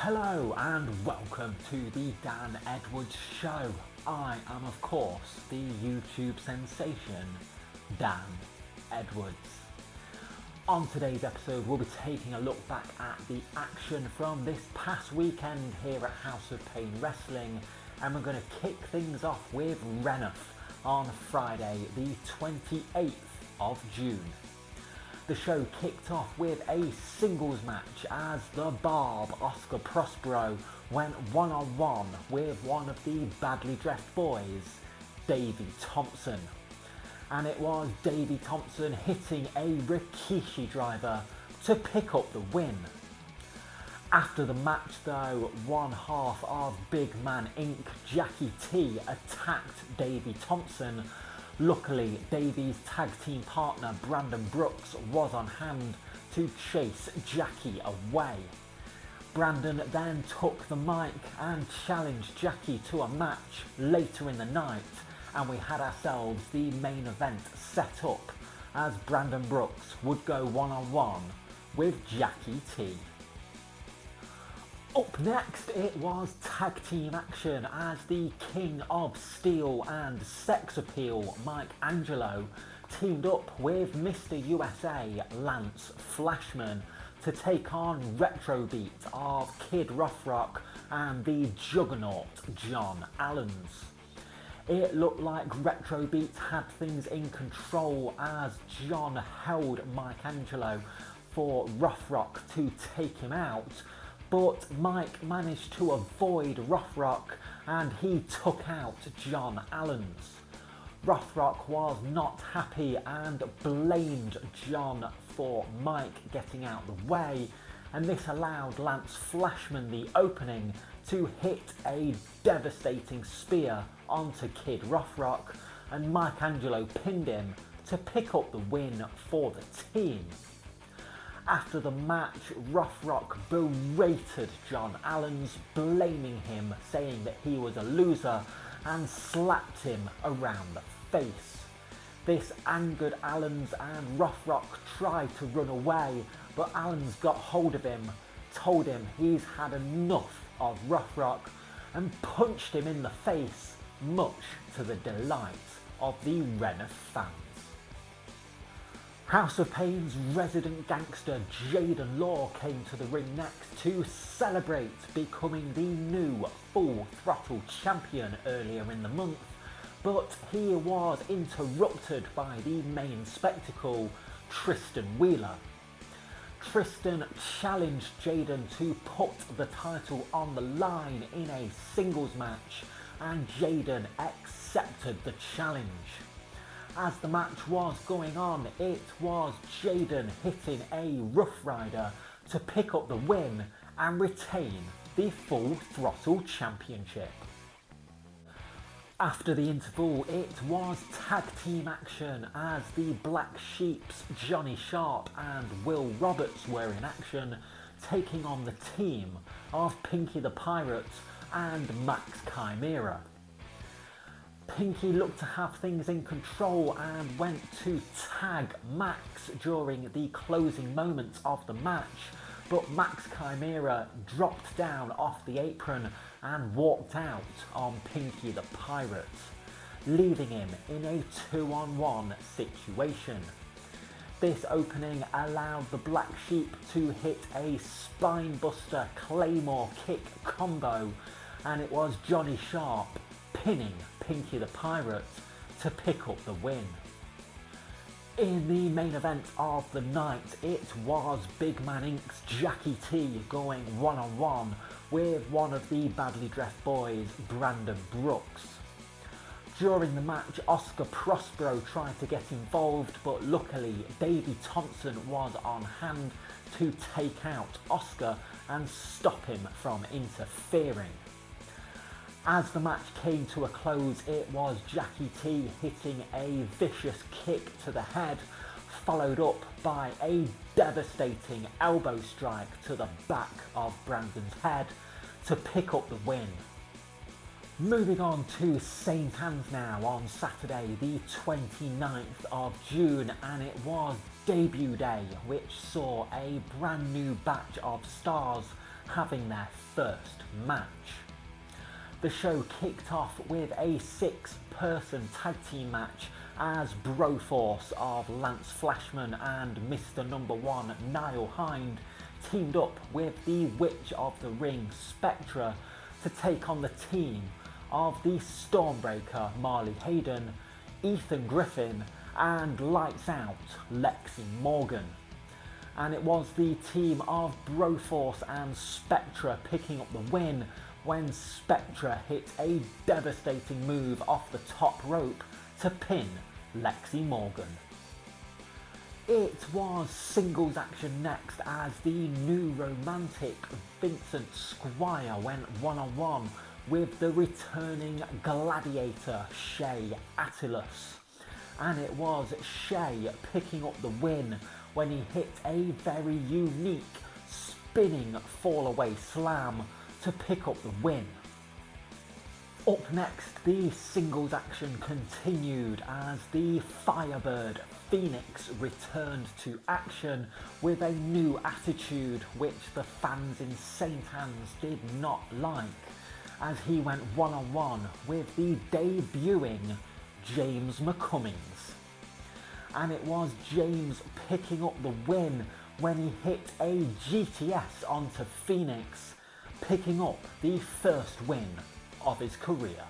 Hello and welcome to the Dan Edwards Show. I am of course the YouTube sensation Dan Edwards. On today's episode we'll be taking a look back at the action from this past weekend here at House of Pain Wrestling, and we're going to kick things off with Reneth on Friday the 28th of June. The show kicked off with a singles match as the Barb, Oscar Prospero, went one-on-one with one of the badly dressed boys, Davey Thompson. And it was Davey Thompson hitting a Rikishi driver to pick up the win. After the match though, one half of Big Man Inc., Jackie T, attacked Davey Thompson. Luckily, Davey's tag team partner Brandon Brooks was on hand to chase Jackie away. Brandon then took the mic and challenged Jackie to a match later in the night, and we had ourselves the main event set up as Brandon Brooks would go one-on-one with Jackie T. Up next, it was tag team action as the King of Steel and Sex Appeal, Mike Angelo, teamed up with Mr. USA, Lance Flashman, to take on Retrobeat of Kid Rough and the Juggernaut, John Allens. It looked like Retrobeat had things in control as John held Mike Angelo for Rough to take him out, but Mike managed to avoid Rough and he took out John Allens. Rough was not happy and blamed John for Mike getting out the way, and this allowed Lance Flashman the opening to hit a devastating spear onto Kid Rough, and Mike Angelo pinned him to pick up the win for the team. After the match, Rough berated John Allens, blaming him, saying that he was a loser, and slapped him around the face. This angered Allens, and Rough tried to run away, but Allens got hold of him, told him he's had enough of Rough, and punched him in the face, much to the delight of the Reneth fans. House of Pain's resident gangster Jaden Law came to the ring next to celebrate becoming the new Full Throttle champion earlier in the month, but he was interrupted by the main spectacle, Tristan Wheeler. Tristan challenged Jaden to put the title on the line in a singles match, and Jaden accepted the challenge. As the match was going on, it was Jaden hitting a Rough Rider to pick up the win and retain the Full Throttle Championship. After the interval, it was tag team action as the Black Sheeps, Johnny Sharp and Will Roberts were in action, taking on the team of Pinky the Pirate and Max Chimera. Pinky looked to have things in control and went to tag Max during the closing moments of the match, but Max Chimera dropped down off the apron and walked out on Pinky the Pirate, leaving him in a 2-on-1 situation. This opening allowed the Black Sheep to hit a Spinebuster Claymore kick combo, and it was Johnny Sharp pinning Pinky the Pirate to pick up the win. In the main event of the night, it was Big Man Inc.'s Jackie T going one-on-one with one of the badly dressed boys, Brandon Brooks. During the match, Oscar Prospero tried to get involved, but luckily Davey Thompson was on hand to take out Oscar and stop him from interfering. As the match came to a close, it was Jackie T hitting a vicious kick to the head, followed up by a devastating elbow strike to the back of Brandon's head to pick up the win. Moving on to St. Anne's now on Saturday the 29th of June, and it was debut day, which saw a brand new batch of stars having their first match. The show kicked off with a 6-person tag team match as Broforce of Lance Flashman and Mr. Number 1 Niall Hind teamed up with the Witch of the Ring Spectra to take on the team of the Stormbreaker Marley Hayden, Ethan Griffin and Lights Out Lexi Morgan. And it was the team of Broforce and Spectra picking up the win when Spectra hit a devastating move off the top rope to pin Lexi Morgan. It was singles action next as the new romantic Vincent Squire went one-on-one with the returning gladiator Shay Attilus. And it was Shay picking up the win when he hit a very unique spinning fall-away slam to pick up the win. Up next, the singles action continued as the Firebird Phoenix returned to action with a new attitude which the fans in St. Anne's did not like, as he went one-on-one with the debuting James McCummings. And it was James picking up the win when he hit a GTS onto Phoenix, picking up the first win of his career.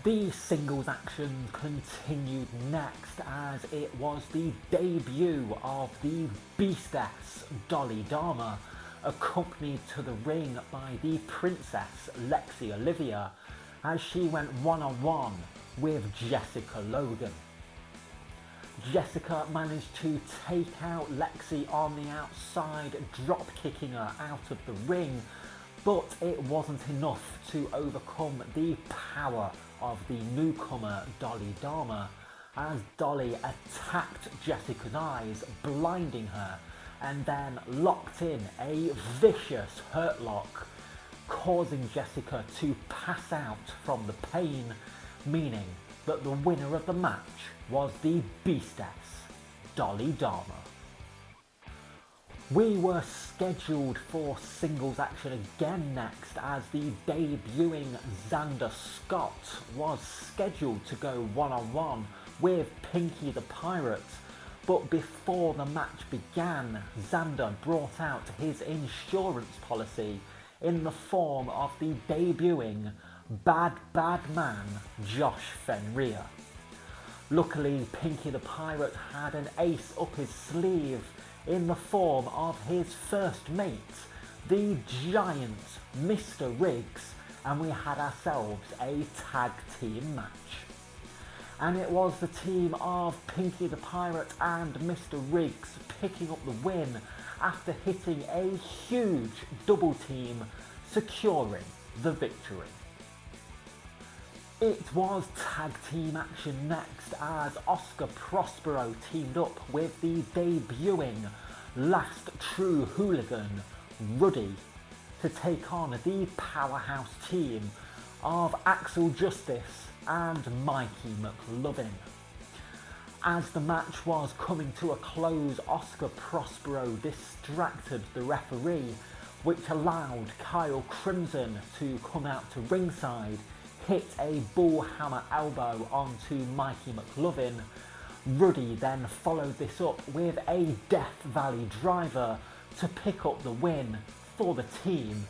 The singles action continued next as it was the debut of the Beastess Dolly Dharma, accompanied to the ring by the Princess Lexi Olivia as she went one-on-one with Jessica Logan. Jessica managed to take out Lexi on the outside, drop kicking her out of the ring, but it wasn't enough to overcome the power of the newcomer Dolly Dharma as Dolly attacked Jessica's eyes, blinding her, and then locked in a vicious hurt lock, causing Jessica to pass out from the pain, meaning that the winner of the match was the Beastess, Dolly Dharma. We were scheduled for singles action again next as the debuting Xander Scott was scheduled to go one-on-one with Pinky the Pirate, but before the match began, Xander brought out his insurance policy in the form of the debuting Bad Man Josh Fenrir. Luckily, Pinky the Pirate had an ace up his sleeve in the form of his first mate, the giant Mr. Riggs, and we had ourselves a tag team match. And it was the team of Pinky the Pirate and Mr. Riggs picking up the win after hitting a huge double team, securing the victory. It was tag team action next as Oscar Prospero teamed up with the debuting Last True Hooligan, Ruddy, to take on the powerhouse team of Axel Justice and Mikey McLovin. As the match was coming to a close, Oscar Prospero distracted the referee, which allowed Kyle Crimson to come out to ringside, hit a bullhammer elbow onto Mikey McLovin. Ruddy then followed this up with a Death Valley driver to pick up the win for the team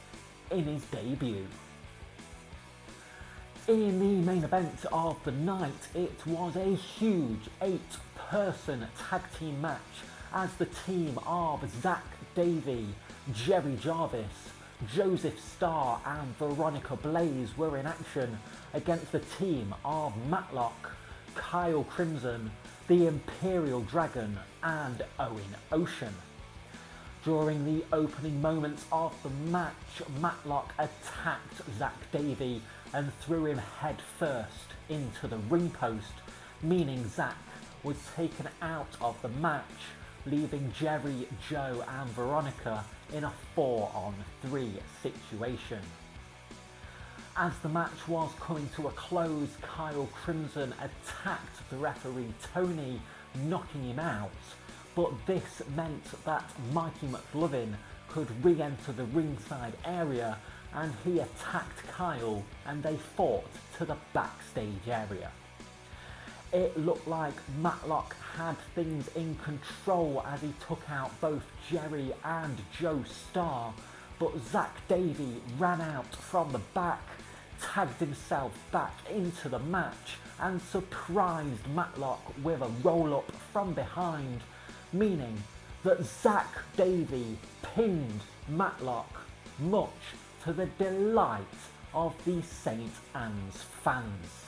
in his debut. In the main event of the night, it was a huge 8-person tag team match as the team of Zach Davey, Jerry Jarvis, Joseph Starr and Veronica Blaze were in action against the team of Matlock, Kyle Crimson, the Imperial Dragon and Owen Ocean. During the opening moments of the match, Matlock attacked Zach Davey and threw him head first into the ring post, meaning Zach was taken out of the match, leaving Jerry, Joe and Veronica in a 4-on-3 situation. As the match was coming to a close, Kyle Crimson attacked the referee Tony, knocking him out, but this meant that Mikey McLovin could re-enter the ringside area, and he attacked Kyle and they fought to the backstage area. It looked like Matlock had things in control as he took out both Jerry and Joe Starr, but Zach Davey ran out from the back, tagged himself back into the match and surprised Matlock with a roll-up from behind, meaning that Zach Davey pinned Matlock, much to the delight of the St. Anne's fans.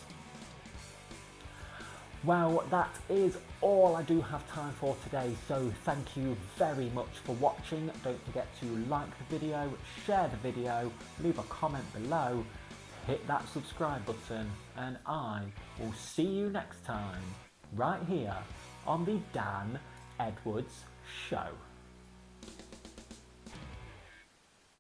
Well, that is all I do have time for today, so thank you very much for watching. Don't forget to like the video, share the video, leave a comment below, hit that subscribe button, and I will see you next time, right here on the Dan Edwards Show.